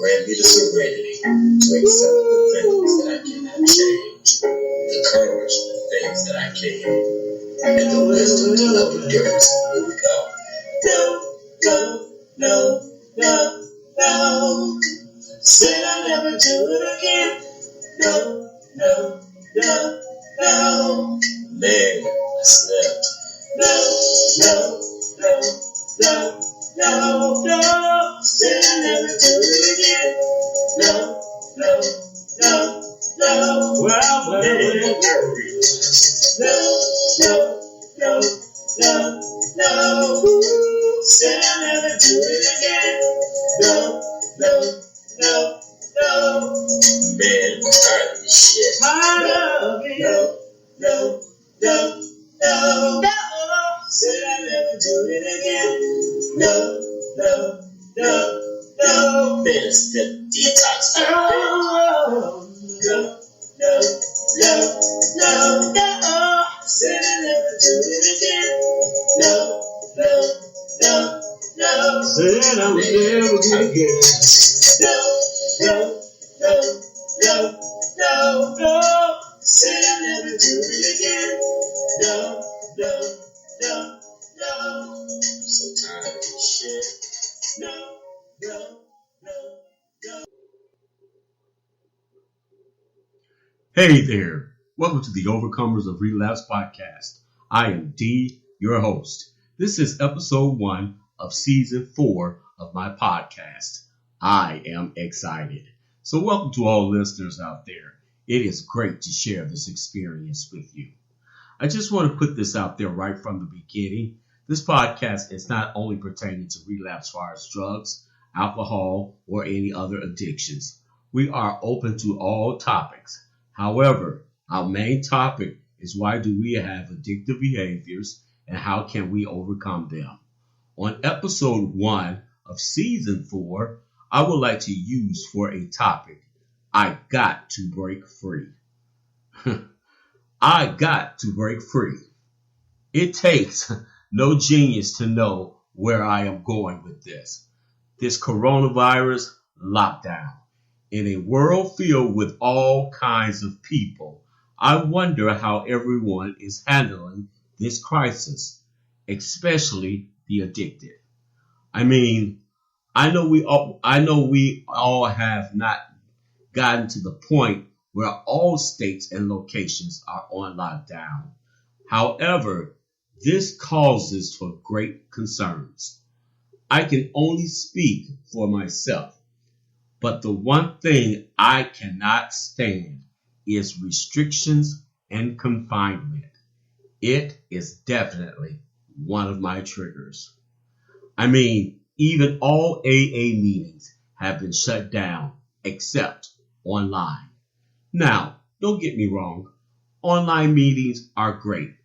Grant me the serenity to accept the things that I cannot change, the courage for the things that I can, and the wisdom to know the difference. Here we go. No. Said I'll never do it again. No. Man, I slept. No. Said I'll never do it again. No. Well, no. Said I'll never do it again. No. Man, I'm tired of this shit. Tired of it. No. Said I'll never do it again. No. Man, it's the detox. No. Said I'll never do it again. No. Said I would never do it again. No. Said I'll never do it again. No. I'm so tired of this shit. No. Hey there. Welcome to the Overcomers of Relapse podcast. I am D, your host. This is episode 1 of season 4 of my podcast. I am excited. So welcome to all listeners out there. It is great to share this experience with you. I just want to put this out there right from the beginning. This podcast is not only pertaining to relapse as far as drugs, alcohol, or any other addictions. We are open to all topics. However, our main topic is why do we have addictive behaviors and how can we overcome them? On episode 1 of season 4, I would like to use for a topic, I got to break free. I got to break free. It takes no genius to know where I am going with this. This coronavirus lockdown. In a world filled with all kinds of people, I wonder how everyone is handling this crisis, especially the addicted. I mean, I know we all have not gotten to the point where all states and locations are on lockdown. However, this causes for great concerns. I can only speak for myself, but the one thing I cannot stand is restrictions and confinement. It is definitely one of my triggers. I mean, even all AA meetings have been shut down except online. Now, don't get me wrong, online meetings are great,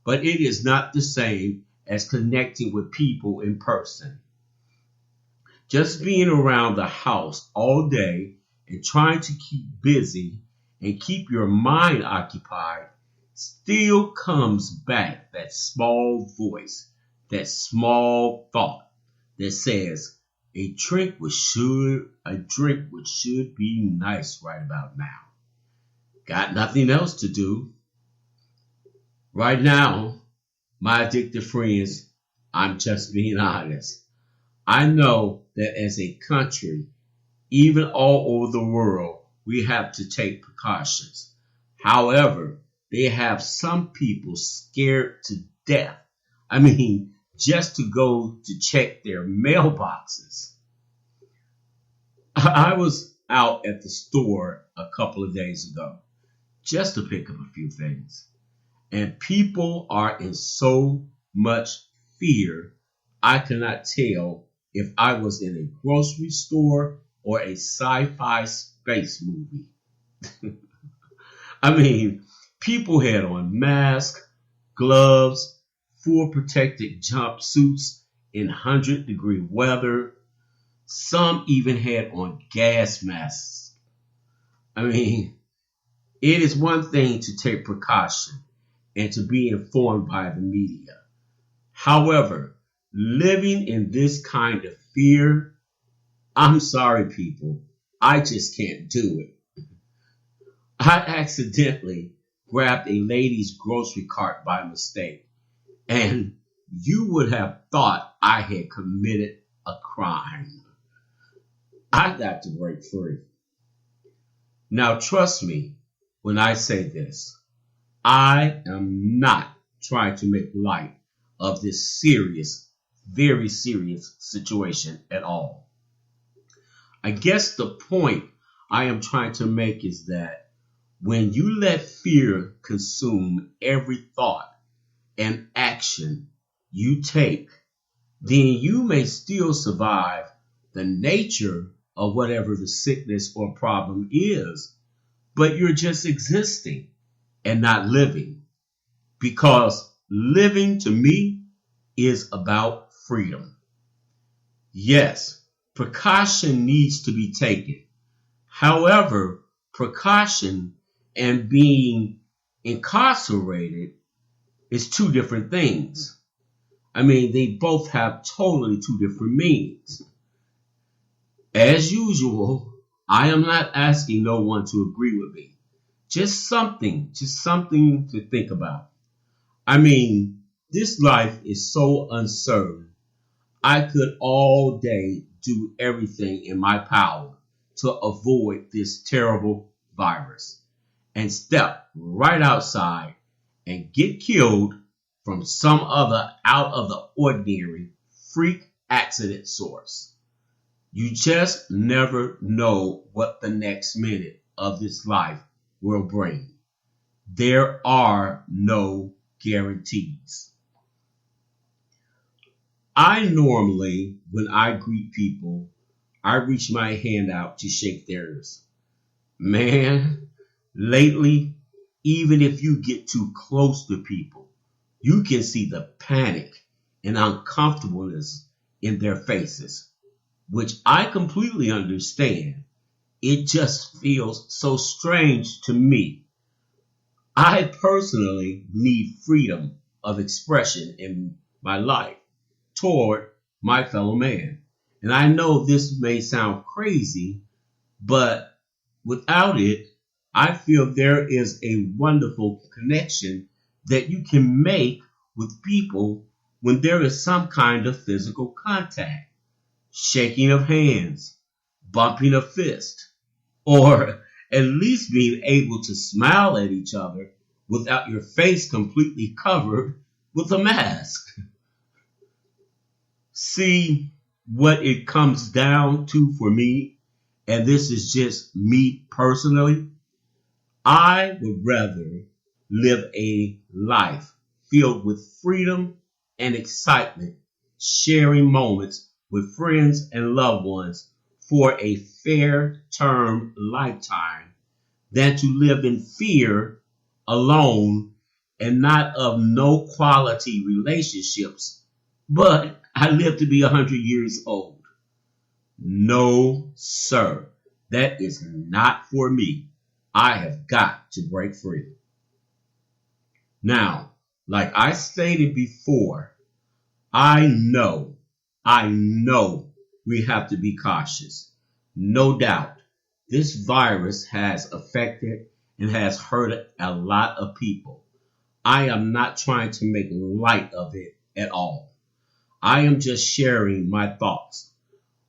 but it is not the same as connecting with people in person. Just being around the house all day and trying to keep busy and keep your mind occupied still comes back that small voice, that small thought that says a drink which should be nice right about now. Got nothing else to do. Right now, my addicted friends, I'm just being honest. I know that as a country, even all over the world, we have to take precautions. However, they have some people scared to death. I mean, just to go to check their mailboxes. I was out at the store a couple of days ago just to pick up a few things. And people are in so much fear, I cannot tell if I was in a grocery store or a sci-fi space movie. I mean, people had on masks, gloves, full protected jumpsuits in 100-degree weather. Some even had on gas masks. I mean, it is one thing to take precaution and to be informed by the media. However, living in this kind of fear, I'm sorry, people. I just can't do it. I accidentally grabbed a lady's grocery cart by mistake, and you would have thought I had committed a crime. I got to break free. Now, trust me when I say this. I am not trying to make light of this serious, very serious situation at all. I guess the point I am trying to make is that when you let fear consume every thought and action you take, then you may still survive the nature of whatever the sickness or problem is, but you're just existing and not living. Because living to me is about freedom. Yes, precaution needs to be taken. However, precaution and being incarcerated is two different things. I mean, they both have totally two different meanings. As usual, I am not asking no one to agree with me. Just something to think about. I mean, this life is so uncertain. I could all day do everything in my power to avoid this terrible virus and step right outside and get killed from some other out of the ordinary freak accident source. You just never know what the next minute of this life will bring. There are no guarantees. I normally, when I greet people, I reach my hand out to shake theirs. Man, lately, even if you get too close to people, you can see the panic and uncomfortableness in their faces, which I completely understand. It just feels so strange to me. I personally need freedom of expression in my life toward my fellow man. And I know this may sound crazy, but without it, I feel there is a wonderful connection that you can make with people when there is some kind of physical contact, shaking of hands, bumping a fist, or at least being able to smile at each other without your face completely covered with a mask. See what it comes down to for me, and this is just me personally. I would rather live a life filled with freedom and excitement, sharing moments with friends and loved ones for a fair term lifetime than to live in fear alone and not of no quality relationships, but I live to be 100 years old. No, sir, that is not for me. I have got to break free. Now, like I stated before, I know we have to be cautious. No doubt, this virus has affected and has hurt a lot of people. I am not trying to make light of it at all. I am just sharing my thoughts,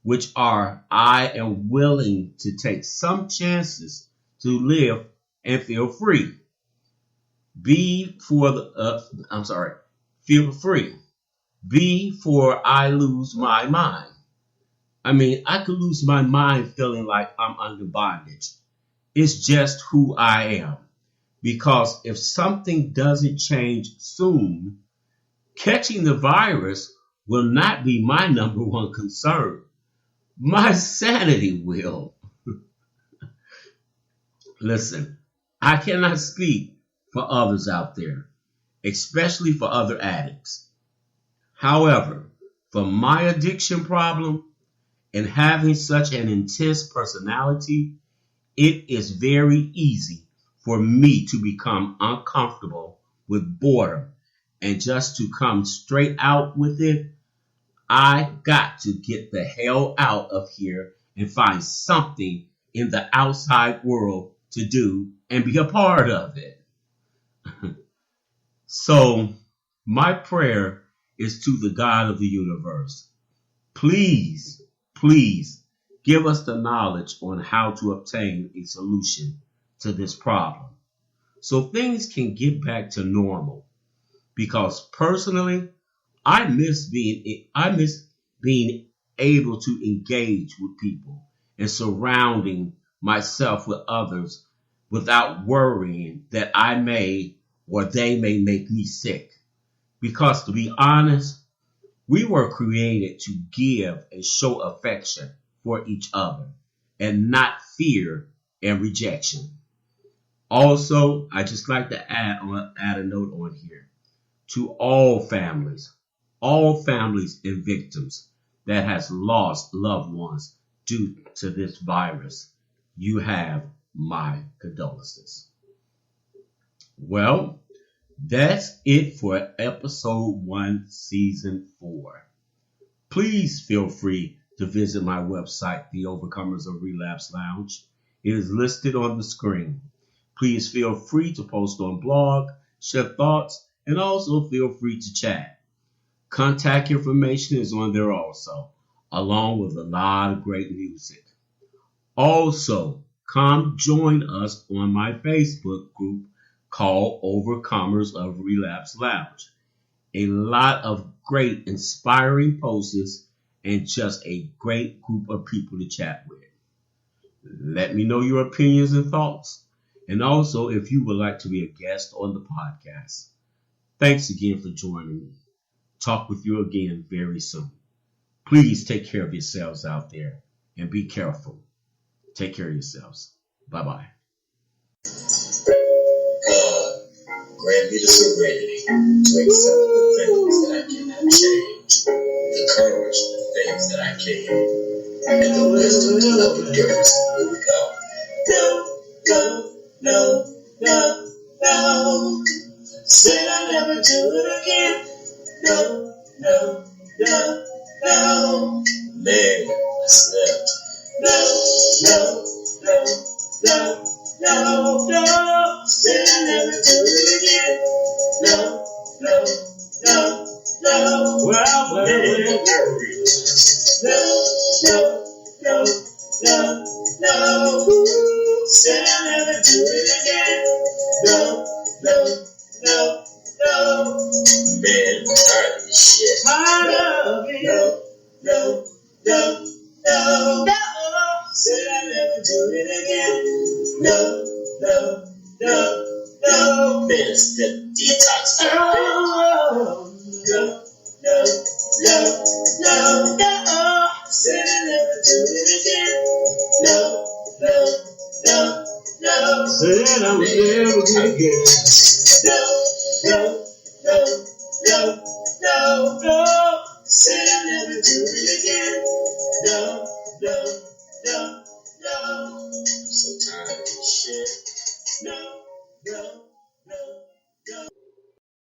which are I am willing to take some chances to live and feel free. Be for the, feel free. Before I lose my mind. I mean, I could lose my mind feeling like I'm under bondage. It's just who I am. Because if something doesn't change soon, catching the virus will not be my number one concern. My sanity will. Listen, I cannot speak for others out there, especially for other addicts. However, for my addiction problem and having such an intense personality, it is very easy for me to become uncomfortable with boredom. And just to come straight out with it, I got to get the hell out of here and find something in the outside world to do and be a part of it. So, my prayer is to the God of the universe. Please, please give us the knowledge on how to obtain a solution to this problem so things can get back to normal. Because personally, I miss being able to engage with people and surrounding myself with others without worrying that I may or they may make me sick. Because to be honest, we were created to give and show affection for each other and not fear and rejection. Also, I just like to add a note on here to all families and victims that has lost loved ones due to this virus. You have my condolences. Well, that's it for episode 1, season 4. Please feel free to visit my website, The Overcomers of Relapse Lounge. It is listed on the screen. Please feel free to post on blog, share thoughts, and also feel free to chat. Contact information is on there also, along with a lot of great music. Also, come join us on my Facebook group called Overcomers of Relapse Lounge. A lot of great inspiring posts and just a great group of people to chat with. Let me know your opinions and thoughts. And also if you would like to be a guest on the podcast. Thanks again for joining me. Talk with you again very soon. Please take care of yourselves out there and be careful. Take care of yourselves. Bye-bye. God, grant me the serenity to accept the things that I cannot change, the courage for the things that I can, and the wisdom to know the difference when we go. No. Said I'll never do it again. No. Man, I slept. No. Said I'll never do it again. No. Well. No. Said I'll never do it again. No. Man, I'm tired of this shit. Tired of it. No. Said I'll never do it again. No. Man, it's the detox. No. Said I'll never do it again. No. Said I would never do it again. No. Said I'll never do it again. No.